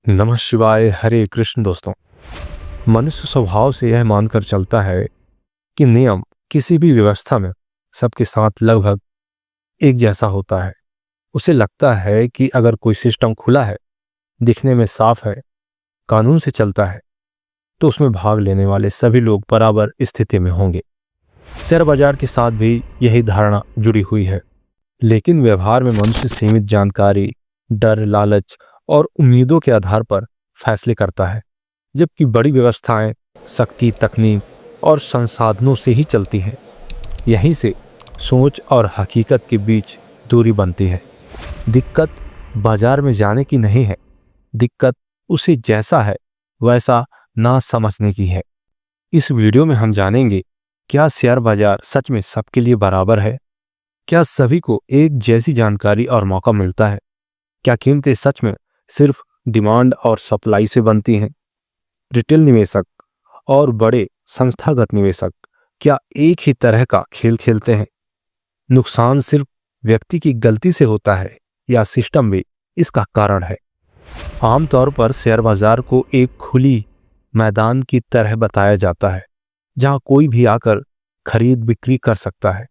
नमः शिवाय। हरे कृष्ण। दोस्तों, मनुष्य स्वभाव से यह मानकर चलता है कि नियम किसी भी व्यवस्था में सबके साथ लगभग एक जैसा होता है। उसे लगता है कि अगर कोई सिस्टम खुला है, दिखने में साफ है, कानून से चलता है, तो उसमें भाग लेने वाले सभी लोग बराबर स्थिति में होंगे। शेयर बाजार के साथ भी यही धारणा जुड़ी हुई है। लेकिन व्यवहार में मनुष्य सीमित जानकारी, डर, लालच और उम्मीदों के आधार पर फैसले करता है, जबकि बड़ी व्यवस्थाएं शक्ति, तकनीक और संसाधनों से ही चलती हैं। यहीं से सोच और हकीकत के बीच दूरी बनती है। दिक्कत बाजार में जाने की नहीं है, दिक्कत उसे जैसा है वैसा ना समझने की है। इस वीडियो में हम जानेंगे, क्या शेयर बाजार सच में सबके लिए बराबर है? क्या सभी को एक जैसी जानकारी और मौका मिलता है? क्या कीमतें सच में सिर्फ डिमांड और सप्लाई से बनती हैं? रिटेल निवेशक और बड़े संस्थागत निवेशक क्या एक ही तरह का खेल खेलते हैं? नुकसान सिर्फ व्यक्ति की गलती से होता है या सिस्टम भी इसका कारण है? आमतौर पर शेयर बाजार को एक खुली मैदान की तरह बताया जाता है, जहां कोई भी आकर खरीद बिक्री कर सकता है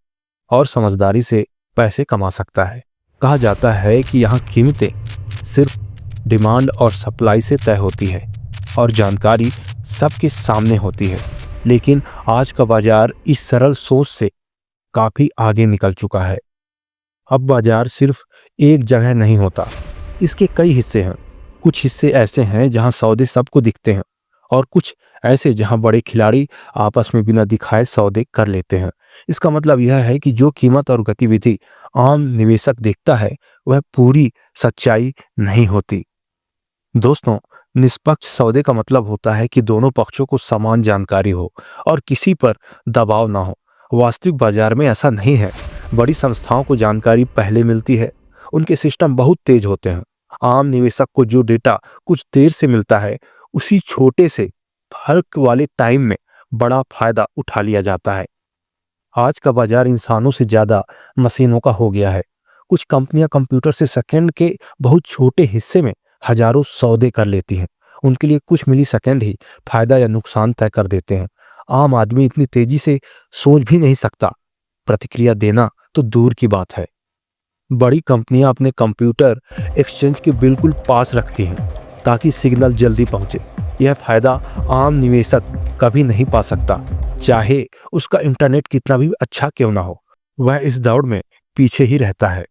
और समझदारी से पैसे कमा सकता है। कहा जाता है कि यहाँ कीमतें सिर्फ डिमांड और सप्लाई से तय होती है और जानकारी सबके सामने होती है। लेकिन आज का बाजार इस सरल सोच से काफी आगे निकल चुका है। अब बाजार सिर्फ एक जगह नहीं होता, इसके कई हिस्से हैं। कुछ हिस्से ऐसे हैं जहां सौदे सबको दिखते हैं और कुछ ऐसे जहां बड़े खिलाड़ी आपस में बिना दिखाए सौदे कर लेते हैं। इसका मतलब यह है कि जो कीमत और गतिविधि आम निवेशक देखता है, वह पूरी सच्चाई नहीं होती। दोस्तों, निष्पक्ष सौदे का मतलब होता है कि दोनों पक्षों को समान जानकारी हो और किसी पर दबाव ना हो। वास्तविक बाजार में ऐसा नहीं है। बड़ी संस्थाओं को जानकारी पहले मिलती है, उनके सिस्टम बहुत तेज होते हैं। आम निवेशक को जो डेटा कुछ देर से मिलता है, उसी छोटे से फर्क वाले टाइम में बड़ा फायदा उठा लिया जाता है। आज का बाजार इंसानों से ज्यादा मशीनों का हो गया है। कुछ कंपनियां कंप्यूटर से सेकंड के बहुत छोटे हिस्से में हजारों सौदे कर लेती हैं। उनके लिए कुछ मिली सेकंड ही फायदा या नुकसान तय कर देते हैं। आम आदमी इतनी तेजी से सोच भी नहीं सकता, प्रतिक्रिया देना तो दूर की बात है। बड़ी कंपनियां अपने कंप्यूटर एक्सचेंज के बिल्कुल पास रखती हैं ताकि सिग्नल जल्दी पहुंचे। यह फायदा आम निवेशक कभी नहीं पा सकता, चाहे उसका इंटरनेट कितना भी अच्छा क्यों ना हो। वह इस दौड़ में पीछे ही रहता है।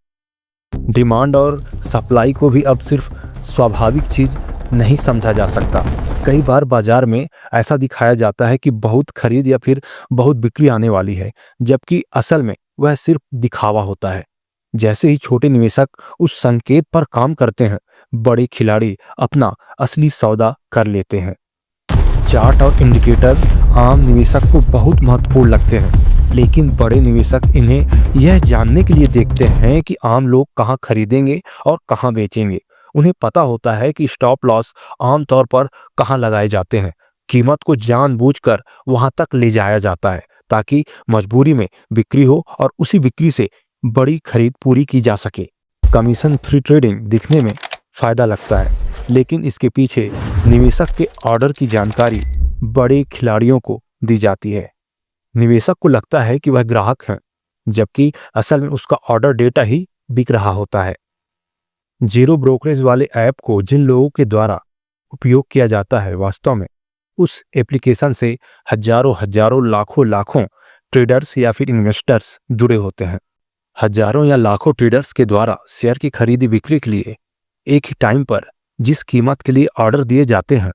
डिमांड और सप्लाई को भी अब सिर्फ स्वाभाविक चीज नहीं समझा जा सकता। कई बार बाजार में ऐसा दिखाया जाता है कि बहुत खरीद या फिर बहुत बिक्री आने वाली है, जबकि असल में वह सिर्फ दिखावा होता है। जैसे ही छोटे निवेशक उस संकेत पर काम करते हैं, बड़े खिलाड़ी अपना असली सौदा कर लेते हैं। चार्ट और इंडिकेटर आम निवेशक को बहुत महत्वपूर्ण लगते हैं, लेकिन बड़े निवेशक इन्हें यह जानने के लिए देखते हैं कि आम लोग कहां खरीदेंगे और कहां बेचेंगे। उन्हें पता होता है कि स्टॉप लॉस आमतौर पर कहां लगाए जाते हैं। कीमत को जानबूझकर वहां तक ले जाया जाता है ताकि मजबूरी में बिक्री हो और उसी बिक्री से बड़ी खरीद पूरी की जा सके। कमीशन फ्री ट्रेडिंग दिखने में फायदा लगता है, लेकिन इसके पीछे निवेशक के ऑर्डर की जानकारी बड़े खिलाड़ियों को दी जाती है। निवेशक को लगता है कि वह ग्राहक है, जबकि असल में उसका ऑर्डर डेटा ही बिक रहा होता है। जीरो ब्रोकरेज वाले ऐप को जिन लोगों के द्वारा उपयोग किया जाता है, वास्तव में उस एप्लीकेशन से हजारों लाखों ट्रेडर्स या फिर इन्वेस्टर्स जुड़े होते हैं। हजारों या लाखों ट्रेडर्स के द्वारा शेयर की खरीदी बिक्री के लिए एक ही टाइम पर जिस कीमत के लिए ऑर्डर दिए जाते हैं,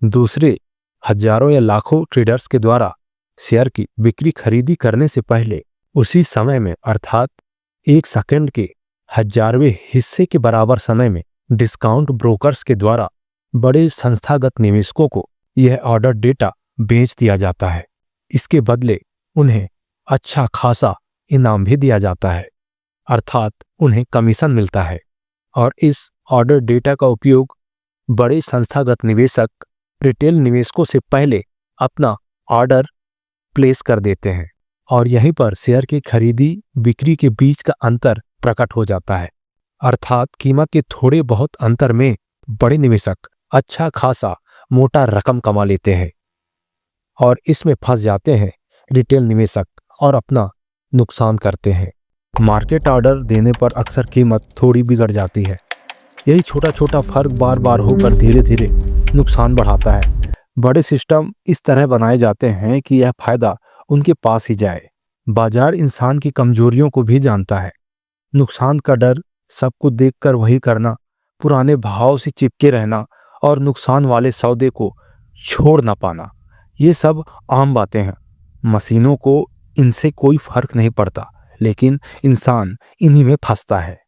दूसरे हजारों या लाखों ट्रेडर्स के द्वारा शेयर की बिक्री खरीदी करने से पहले उसी समय में, अर्थात एक सेकंड के हजारवें हिस्से के बराबर समय में डिस्काउंट ब्रोकर्स के द्वारा बड़े संस्थागत निवेशकों को यह ऑर्डर डेटा बेच दिया जाता है। इसके बदले उन्हें अच्छा खासा इनाम भी दिया जाता है, अर्थात उन्हें कमीशन मिलता है। और इस ऑर्डर डेटा का उपयोग बड़े संस्थागत निवेशक रिटेल निवेशकों से पहले अपना ऑर्डर प्लेस कर देते हैं और यहीं पर शेयर की खरीदी बिक्री के बीच का अंतर प्रकट हो जाता है। अर्थात कीमत के थोड़े बहुत अंतर में बड़े निवेशक अच्छा खासा मोटा रकम कमा लेते हैं और इसमें फंस जाते हैं रिटेल निवेशक और अपना नुकसान करते हैं। मार्केट ऑर्डर देने पर अक्सर कीमत थोड़ी बिगड़ जाती है। यही छोटा छोटा फर्क बार बार होकर धीरे धीरे नुकसान बढ़ाता है। बड़े सिस्टम इस तरह बनाए जाते हैं कि यह फायदा उनके पास ही जाए। बाजार इंसान की कमजोरियों को भी जानता है। नुकसान का डर, सबको देखकर वही करना, पुराने भाव से चिपके रहना और नुकसान वाले सौदे को छोड़ ना पाना, ये सब आम बातें हैं। मशीनों को इनसे कोई फर्क नहीं पड़ता, लेकिन इंसान इन्हीं में फंसता है।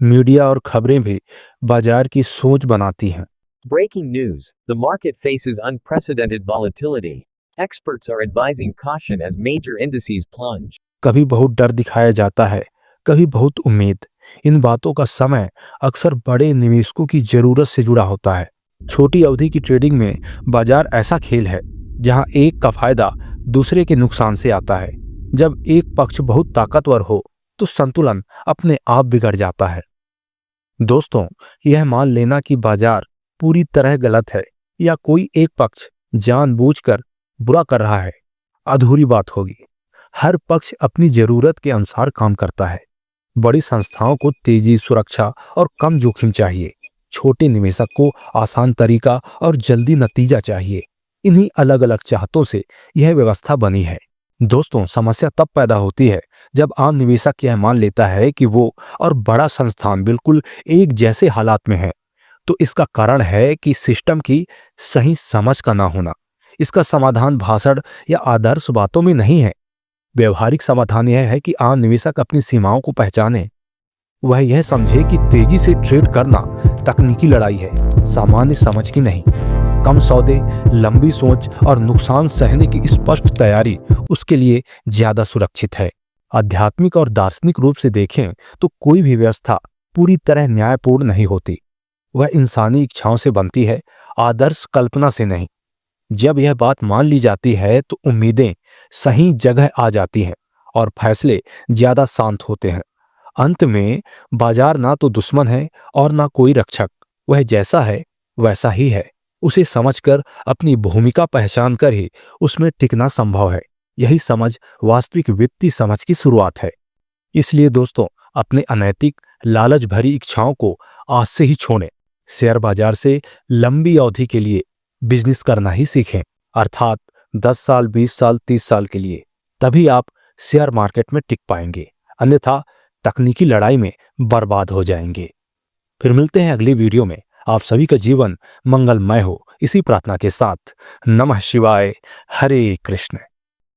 मीडिया और खबरें भी बाजार की सोच बनाती हैं। Breaking news: the market faces unprecedented volatility. Experts are advising caution as major indices plunge. कभी बहुत डर दिखाया जाता है, कभी बहुत उम्मीद। इन बातों का समय अक्सर बड़े निवेशकों की जरूरत से जुड़ा होता है। छोटी अवधि की ट्रेडिंग में बाजार ऐसा खेल है जहां एक का फायदा दूसरे के नुकसान से आता है। जब एक पक्ष बहुत ताकतवर हो तो संतुलन अपने आप बिगड़ जाता है। दोस्तों, यह मान लेना कि बाजार पूरी तरह गलत है या कोई एक पक्ष जानबूझकर बुरा कर रहा है, अधूरी बात होगी। हर पक्ष अपनी जरूरत के अनुसार काम करता है। बड़ी संस्थाओं को तेजी, सुरक्षा और कम जोखिम चाहिए। छोटे निवेशक को आसान तरीका और जल्दी नतीजा चाहिए। इन्हीं अलग अलग चाहतों से यह व्यवस्था बनी है। दोस्तों, समस्या तब पैदा होती है जब आम निवेशक यह मान लेता है कि वो और बड़ा संस्थान बिल्कुल एक जैसे हालात में है। तो इसका कारण है कि सिस्टम की सही समझ का ना होना। इसका समाधान भाषण या आदर्श बातों में नहीं है। व्यवहारिक समाधान यह है कि आम निवेशक अपनी सीमाओं को पहचाने। वह यह समझे कि तेजी से ट्रेड करना तकनीकी लड़ाई है, सामान्य समझ की नहीं। कम सौदे, लंबी सोच और नुकसान सहने की स्पष्ट तैयारी उसके लिए ज्यादा सुरक्षित है। आध्यात्मिक और दार्शनिक रूप से देखें तो कोई भी व्यवस्था पूरी तरह न्यायपूर्ण नहीं होती। वह इंसानी इच्छाओं से बनती है, आदर्श कल्पना से नहीं। जब यह बात मान ली जाती है तो उम्मीदें सही जगह आ जाती हैं और फैसले ज्यादा शांत होते हैं। अंत में बाजार ना तो दुश्मन है और ना कोई रक्षक। वह जैसा है वैसा ही है। उसे समझकर, अपनी भूमिका पहचान कर ही उसमें टिकना संभव है। यही समझ वास्तविक वित्तीय समझ की शुरुआत है। इसलिए दोस्तों, अपने अनैतिक लालच भरी इच्छाओं को आज से ही छोड़ें। शेयर बाजार से लंबी अवधि के लिए बिजनेस करना ही सीखें, अर्थात 10 साल, 20 साल, 30 साल के लिए। तभी आप शेयर मार्केट में टिक पाएंगे, अन्यथा तकनीकी लड़ाई में बर्बाद हो जाएंगे। फिर मिलते हैं अगली वीडियो में। आप सभी का जीवन मंगलमय हो, इसी प्रार्थना के साथ। नमः शिवाय। हरे कृष्ण।